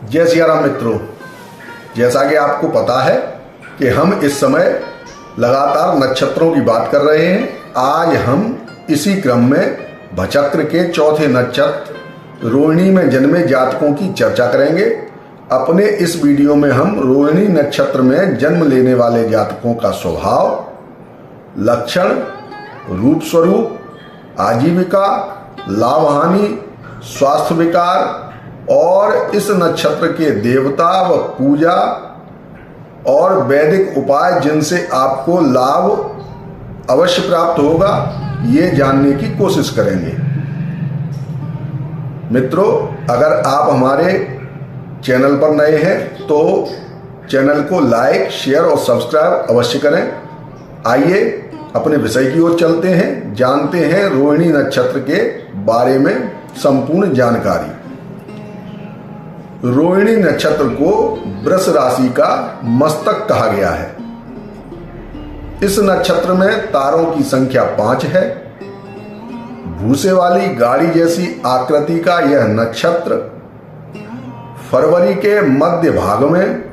जय सिया राम मित्रों, जैसा कि आपको पता है कि हम इस समय लगातार नक्षत्रों की बात कर रहे हैं। आज हम इसी क्रम में भचक्र के चौथे नक्षत्र रोहिणी में जन्मे जातकों की चर्चा करेंगे। अपने इस वीडियो में हम रोहिणी नक्षत्र में जन्म लेने वाले जातकों का स्वभाव, लक्षण, रूप स्वरूप, आजीविका, लाभ हानि, स्वास्थ्य विकार और इस नक्षत्र के देवता व पूजा और वैदिक उपाय जिनसे आपको लाभ अवश्य प्राप्त होगा, ये जानने की कोशिश करेंगे। मित्रों, अगर आप हमारे चैनल पर नए हैं तो चैनल को लाइक, शेयर और सब्सक्राइब अवश्य करें। आइए अपने विषय की ओर चलते हैं, जानते हैं रोहिणी नक्षत्र के बारे में संपूर्ण जानकारी। रोहिणी नक्षत्र को वृष राशि का मस्तक कहा गया है। इस नक्षत्र में तारों की संख्या 5 है। भूसे वाली गाड़ी जैसी आकृति का यह नक्षत्र फरवरी के मध्य भाग में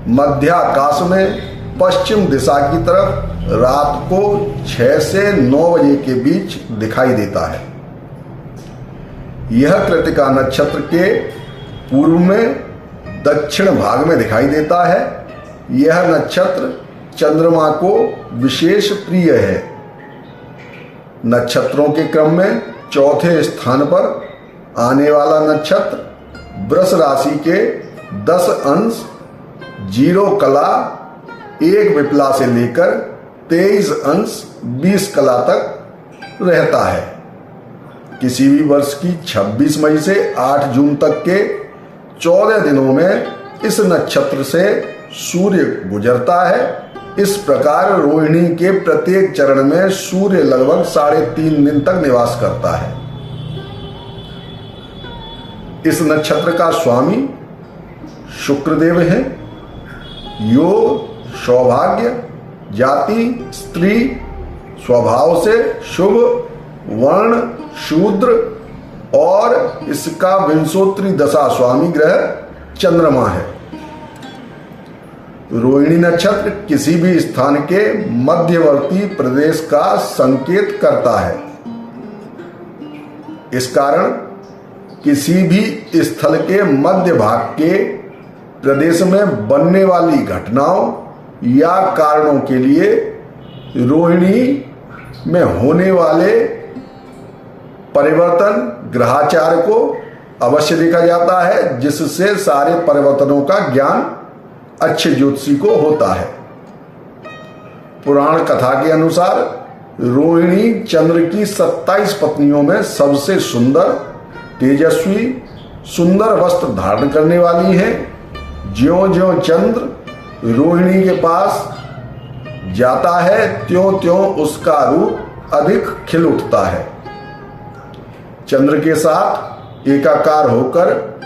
मध्याकाश में पश्चिम दिशा की तरफ रात को 6 से 9 बजे के बीच दिखाई देता है। यह कृत्तिका नक्षत्र के पूर्व में दक्षिण भाग में दिखाई देता है। यह नक्षत्र चंद्रमा को विशेष प्रिय है। नक्षत्रों के क्रम में चौथे स्थान पर आने वाला नक्षत्र वृष राशि के 10 अंश 0 कला 1 विप्ला से लेकर 23 अंश 20 कला तक रहता है। किसी भी वर्ष की 26 मई से 8 जून तक के 14 दिनों में इस नक्षत्र से सूर्य गुजरता है। इस प्रकार रोहिणी के प्रत्येक चरण में सूर्य लगभग 3.5 दिन तक निवास करता है। इस नक्षत्र का स्वामी शुक्रदेव है। योग, सौभाग्य, जाति स्त्री, स्वभाव से शुभ, वर्ण शूद्र और इसका विंशोत्तरी दशा स्वामी ग्रह चंद्रमा है। रोहिणी नक्षत्र किसी भी स्थान के मध्यवर्ती प्रदेश का संकेत करता है। इस कारण किसी भी स्थल के मध्य भाग के प्रदेश में बनने वाली घटनाओं या कारणों के लिए रोहिणी में होने वाले परिवर्तन ग्रहाचार को अवश्य देखा जाता है, जिससे सारे परिवर्तनों का ज्ञान अच्छे ज्योतिषी को होता है। पुराण कथा के अनुसार रोहिणी चंद्र की 27 पत्नियों में सबसे सुंदर, तेजस्वी, सुंदर वस्त्र धारण करने वाली है। ज्यों-ज्यों चंद्र रोहिणी के पास जाता है त्यों-त्यों उसका रूप अधिक खिल उठता है। चंद्र के साथ एकाकार होकर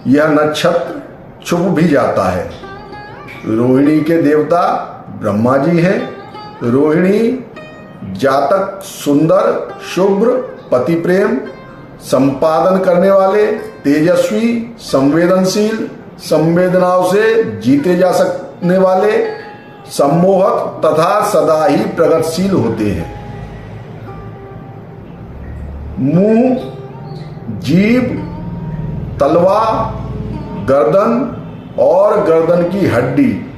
यह नक्षत्र छुप भी जाता है। रोहिणी के देवता ब्रह्मा जी हैं। रोहिणी जातक सुंदर, शुभ्र, पति प्रेम संपादन करने वाले, तेजस्वी, संवेदनशील, संवेदनाओं से जीते जा सकने वाले, सम्मोहक तथा सदा ही प्रगतिशील होते हैं। मुंह, जीभ, तलवा, गर्दन और गर्दन की हड्डी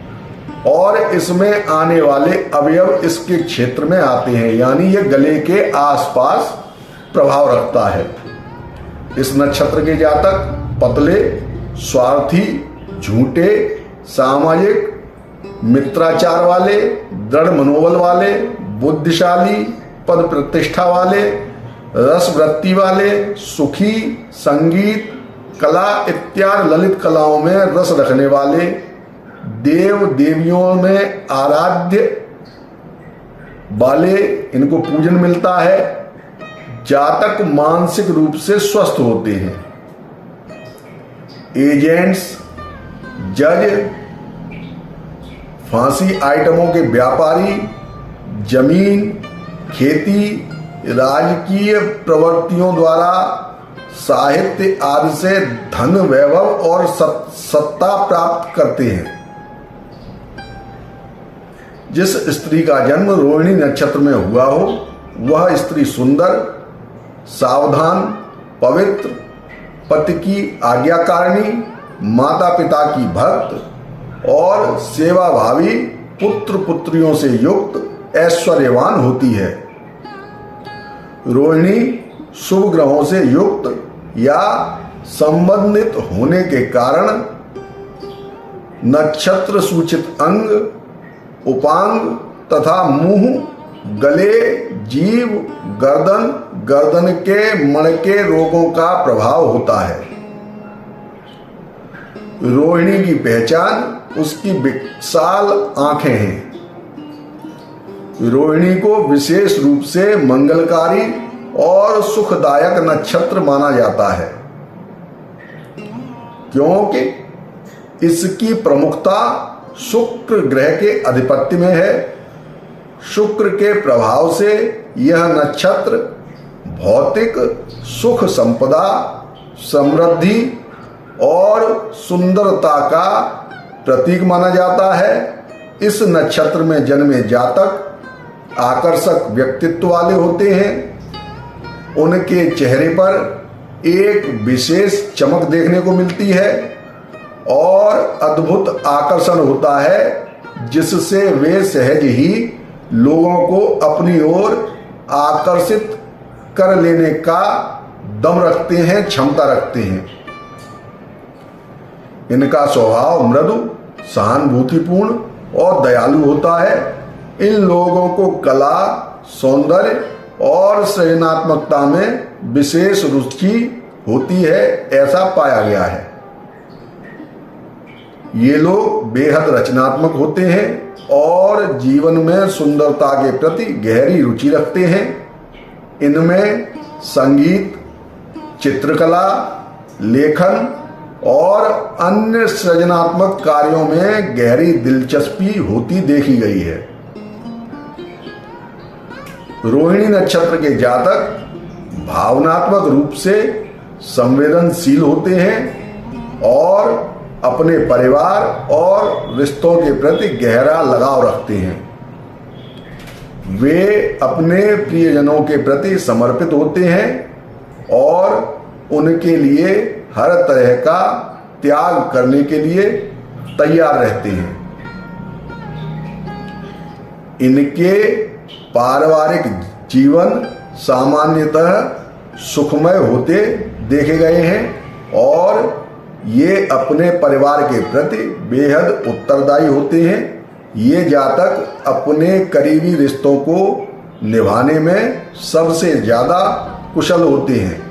और इसमें आने वाले अवयव इसके क्षेत्र में आते हैं, यानी यह गले के आसपास प्रभाव रखता है। इस नक्षत्र के जातक पतले, स्वार्थी, झूठे, सामाजिक, मित्राचार वाले, दृढ़ मनोबल वाले, बुद्धिशाली, पद प्रतिष्ठा वाले, रस वृत्ति वाले, सुखी, संगीत, कला इत्यादि ललित कलाओं में रस रखने वाले, देव देवियों में आराध्य वाले, इनको पूजन मिलता है। जातक मानसिक रूप से स्वस्थ होते हैं। एजेंट्स, जज, फांसी आइटमों के व्यापारी, जमीन, खेती, राजकीय प्रवृत्तियों द्वारा साहित्य आदि से धन, वैभव और सत्ता प्राप्त करते हैं। जिस स्त्री का जन्म रोहिणी नक्षत्र में हुआ हो वह स्त्री सुंदर, सावधान, पवित्र, पति की आज्ञाकारिणी, माता पिता की भक्त और सेवाभावी, पुत्र पुत्रियों से युक्त ऐश्वर्यवान होती है। रोहिणी शुभ ग्रहों से युक्त या संबंधित होने के कारण नक्षत्र सूचित अंग, उपांग तथा मुंह, गले, जीभ, गर्दन, गर्दन के मणके रोगों का प्रभाव होता है। रोहिणी की पहचान उसकी विशाल आंखें हैं। रोहिणी को विशेष रूप से मंगलकारी और सुखदायक नक्षत्र माना जाता है, क्योंकि इसकी प्रमुखता शुक्र ग्रह के अधिपत्य में है। शुक्र के प्रभाव से यह नक्षत्र भौतिक सुख, संपदा, समृद्धि और सुंदरता का प्रतीक माना जाता है। इस नक्षत्र में जन्मे जातक आकर्षक व्यक्तित्व वाले होते हैं। उनके चेहरे पर एक विशेष चमक देखने को मिलती है और अद्भुत आकर्षण होता है, जिससे वे सहज ही लोगों को अपनी ओर आकर्षित कर लेने का दम रखते हैं, क्षमता रखते हैं। इनका स्वभाव मृदु, सहानुभूतिपूर्ण और दयालु होता है। इन लोगों को कला, सौंदर्य और सृजनात्मकता में विशेष रुचि होती है, ऐसा पाया गया है। ये लोग बेहद रचनात्मक होते हैं और जीवन में सुंदरता के प्रति गहरी रुचि रखते हैं। इनमें संगीत, चित्रकला, लेखन और अन्य सृजनात्मक कार्यों में गहरी दिलचस्पी होती देखी गई है। रोहिणी नक्षत्र के जातक भावनात्मक रूप से संवेदनशील होते हैं और अपने परिवार और रिश्तों के प्रति गहरा लगाव रखते हैं। वे अपने प्रियजनों के प्रति समर्पित होते हैं और उनके लिए हर तरह का त्याग करने के लिए तैयार रहते हैं। इनके पारिवारिक जीवन सामान्यतः सुखमय होते देखे गए हैं और ये अपने परिवार के प्रति बेहद उत्तरदायी होते हैं। ये जातक अपने करीबी रिश्तों को निभाने में सबसे ज्यादा कुशल होते हैं।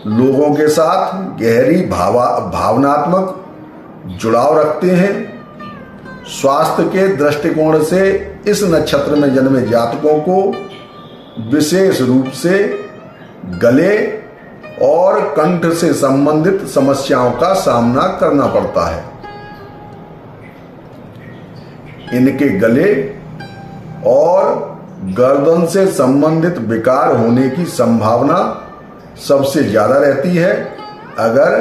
लोगों के साथ गहरी भावनात्मक जुड़ाव रखते हैं। स्वास्थ्य के दृष्टिकोण से इस नक्षत्र में जन्मे जातकों को विशेष रूप से गले और कंठ से संबंधित समस्याओं का सामना करना पड़ता है। इनके गले और गर्दन से संबंधित विकार होने की संभावना सबसे ज्यादा रहती है। अगर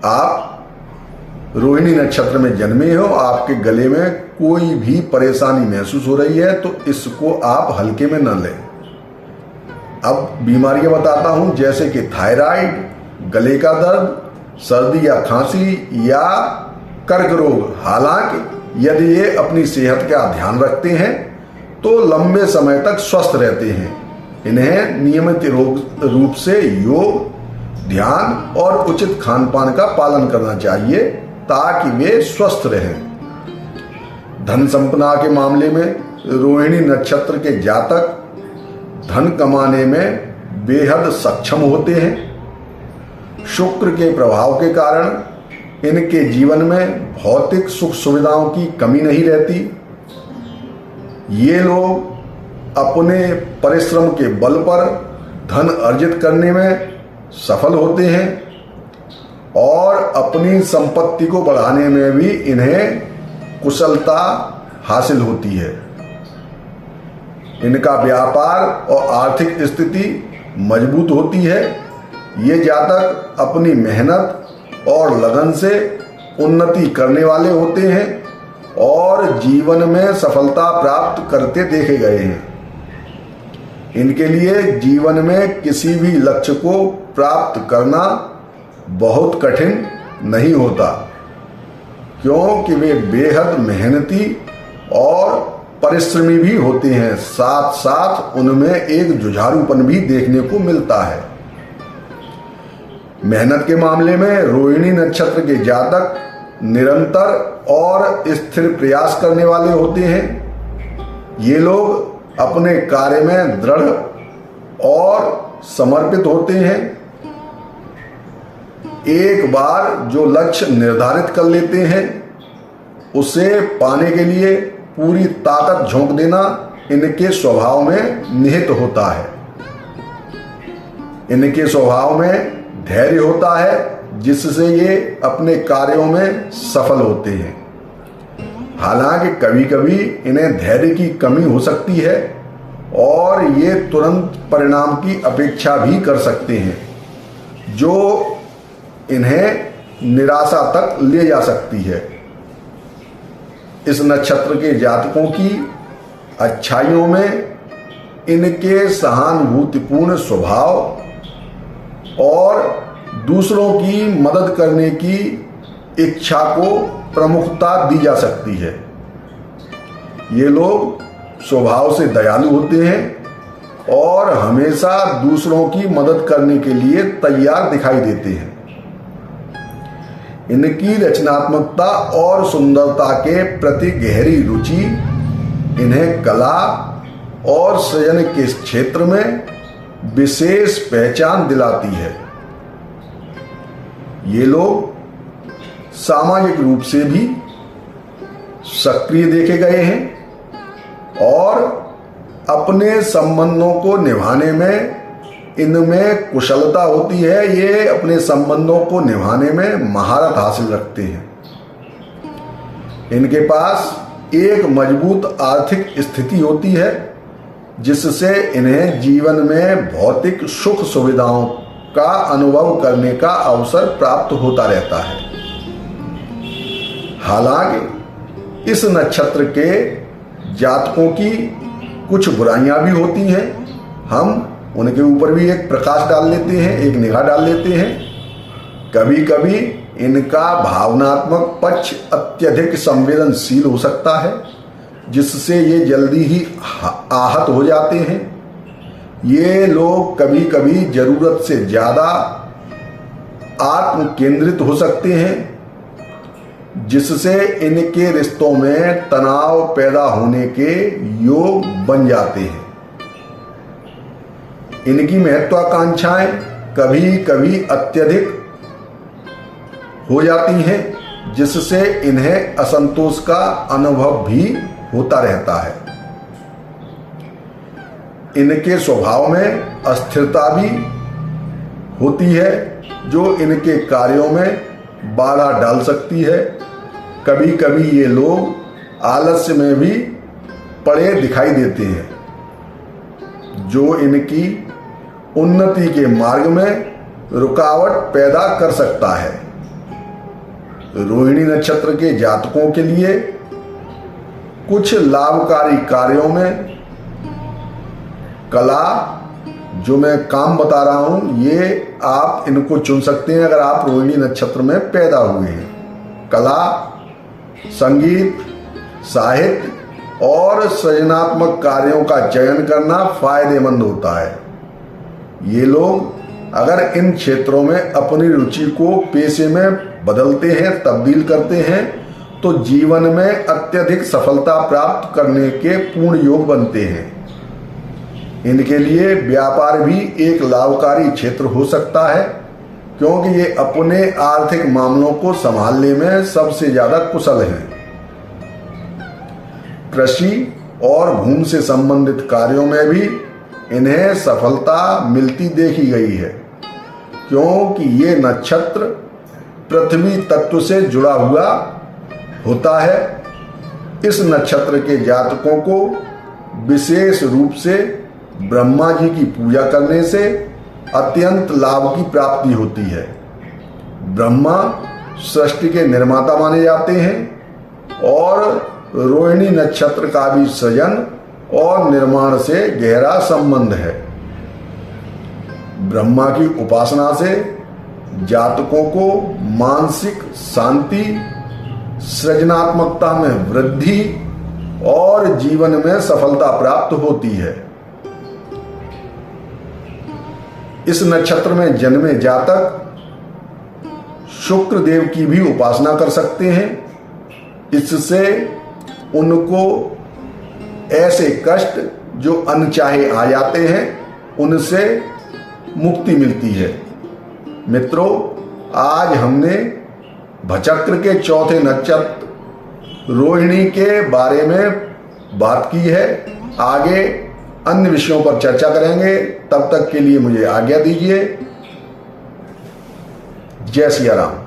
आप रोहिणी नक्षत्र में जन्मे हो, आपके गले में कोई भी परेशानी महसूस हो रही है तो इसको आप हल्के में न लें। अब बीमारियां बताता हूं, जैसे कि थायराइड, गले का दर्द, सर्दी या खांसी या कर्क रोग। हालांकि यदि ये अपनी सेहत का ध्यान रखते हैं तो लंबे समय तक स्वस्थ रहते हैं। इन्हें नियमित रूप से योग, ध्यान और उचित खान पान का पालन करना चाहिए ताकि वे स्वस्थ रहें। धन संपदा के मामले में रोहिणी नक्षत्र के जातक धन कमाने में बेहद सक्षम होते हैं। शुक्र के प्रभाव के कारण इनके जीवन में भौतिक सुख सुविधाओं की कमी नहीं रहती। ये लोग अपने परिश्रम के बल पर धन अर्जित करने में सफल होते हैं और अपनी संपत्ति को बढ़ाने में भी इन्हें कुशलता हासिल होती है। इनका व्यापार और आर्थिक स्थिति मजबूत होती है। ये जातक अपनी मेहनत और लगन से उन्नति करने वाले होते हैं और जीवन में सफलता प्राप्त करते देखे गए हैं। इनके लिए जीवन में किसी भी लक्ष्य को प्राप्त करना बहुत कठिन नहीं होता, क्योंकि वे बेहद मेहनती और परिश्रमी भी होते हैं। साथ साथ उनमें एक जुझारूपन भी देखने को मिलता है। मेहनत के मामले में रोहिणी नक्षत्र के जातक निरंतर और स्थिर प्रयास करने वाले होते हैं। ये लोग अपने कार्य में दृढ़ और समर्पित होते हैं। एक बार जो लक्ष्य निर्धारित कर लेते हैं उसे पाने के लिए पूरी ताकत झोंक देना इनके स्वभाव में निहित होता है। इनके स्वभाव में धैर्य होता है, जिससे ये अपने कार्यों में सफल होते हैं। हालांकि कभी कभी इन्हें धैर्य की कमी हो सकती है और ये तुरंत परिणाम की अपेक्षा भी कर सकते हैं, जो इन्हें निराशा तक ले जा सकती है। इस नक्षत्र के जातकों की अच्छाइयों में इनके सहानुभूतिपूर्ण स्वभाव और दूसरों की मदद करने की इच्छा को प्रमुखता दी जा सकती है। ये लोग स्वभाव से दयालु होते हैं और हमेशा दूसरों की मदद करने के लिए तैयार दिखाई देते हैं। इनकी रचनात्मकता और सुंदरता के प्रति गहरी रुचि इन्हें कला और सृजन के क्षेत्र में विशेष पहचान दिलाती है। ये लोग सामाजिक रूप से भी सक्रिय देखे गए हैं और अपने संबंधों को निभाने में इनमें कुशलता होती है। ये अपने संबंधों को निभाने में महारत हासिल रखते हैं। इनके पास एक मजबूत आर्थिक स्थिति होती है, जिससे इन्हें जीवन में भौतिक सुख सुविधाओं का अनुभव करने का अवसर प्राप्त होता रहता है। हालांकि इस नक्षत्र के जातकों की कुछ बुराइयां भी होती हैं। हम उनके ऊपर भी एक प्रकाश डाल लेते हैं, एक निगाह डाल लेते हैं। कभी कभी इनका भावनात्मक पक्ष अत्यधिक संवेदनशील हो सकता है, जिससे ये जल्दी ही आहत हो जाते हैं। ये लोग कभी कभी जरूरत से ज्यादा आत्म केंद्रित हो सकते हैं, जिससे इनके रिश्तों में तनाव पैदा होने के योग बन जाते हैं। इनकी महत्वाकांक्षाएं कभी कभी अत्यधिक हो जाती हैं, जिससे इन्हें असंतोष का अनुभव भी होता रहता है। इनके स्वभाव में अस्थिरता भी होती है, जो इनके कार्यों में बाधा डाल सकती है। कभी कभी ये लोग आलस्य में भी पड़े दिखाई देते हैं, जो इनकी उन्नति के मार्ग में रुकावट पैदा कर सकता है। रोहिणी नक्षत्र के जातकों के लिए कुछ लाभकारी कार्यों में कला, जो मैं काम बता रहा हूं, ये आप इनको चुन सकते हैं अगर आप रोहिणी नक्षत्र में पैदा हुए हैं। कला, संगीत, साहित्य और सृजनात्मक कार्यों का चयन करना फायदेमंद होता है। ये लोग अगर इन क्षेत्रों में अपनी रुचि को पेशे में बदलते हैं, तब्दील करते हैं, तो जीवन में अत्यधिक सफलता प्राप्त करने के पूर्ण योग बनते हैं। इनके लिए व्यापार भी एक लाभकारी क्षेत्र हो सकता है, क्योंकि ये अपने आर्थिक मामलों को संभालने में सबसे ज्यादा कुशल हैं। कृषि और भूमि से संबंधित कार्यों में भी इन्हें सफलता मिलती देखी गई है, क्योंकि ये नक्षत्र पृथ्वी तत्व से जुड़ा हुआ होता है। इस नक्षत्र के जातकों को विशेष रूप से ब्रह्मा जी की पूजा करने से अत्यंत लाभ की प्राप्ति होती है। ब्रह्मा सृष्टि के निर्माता माने जाते हैं और रोहिणी नक्षत्र का भी सृजन और निर्माण से गहरा संबंध है। ब्रह्मा की उपासना से जातकों को मानसिक शांति, सृजनात्मकता में वृद्धि और जीवन में सफलता प्राप्त होती है। इस नक्षत्र में जन्मे जातक शुक्र देव की भी उपासना कर सकते हैं। इससे उनको ऐसे कष्ट जो अनचाहे आ जाते हैं उनसे मुक्ति मिलती है। मित्रों, आज हमने भचक्र के चौथे नक्षत्र रोहिणी के बारे में बात की है। आगे अन्य विषयों पर चर्चा करेंगे। तब तक के लिए मुझे आज्ञा दीजिए। जय सिया राम।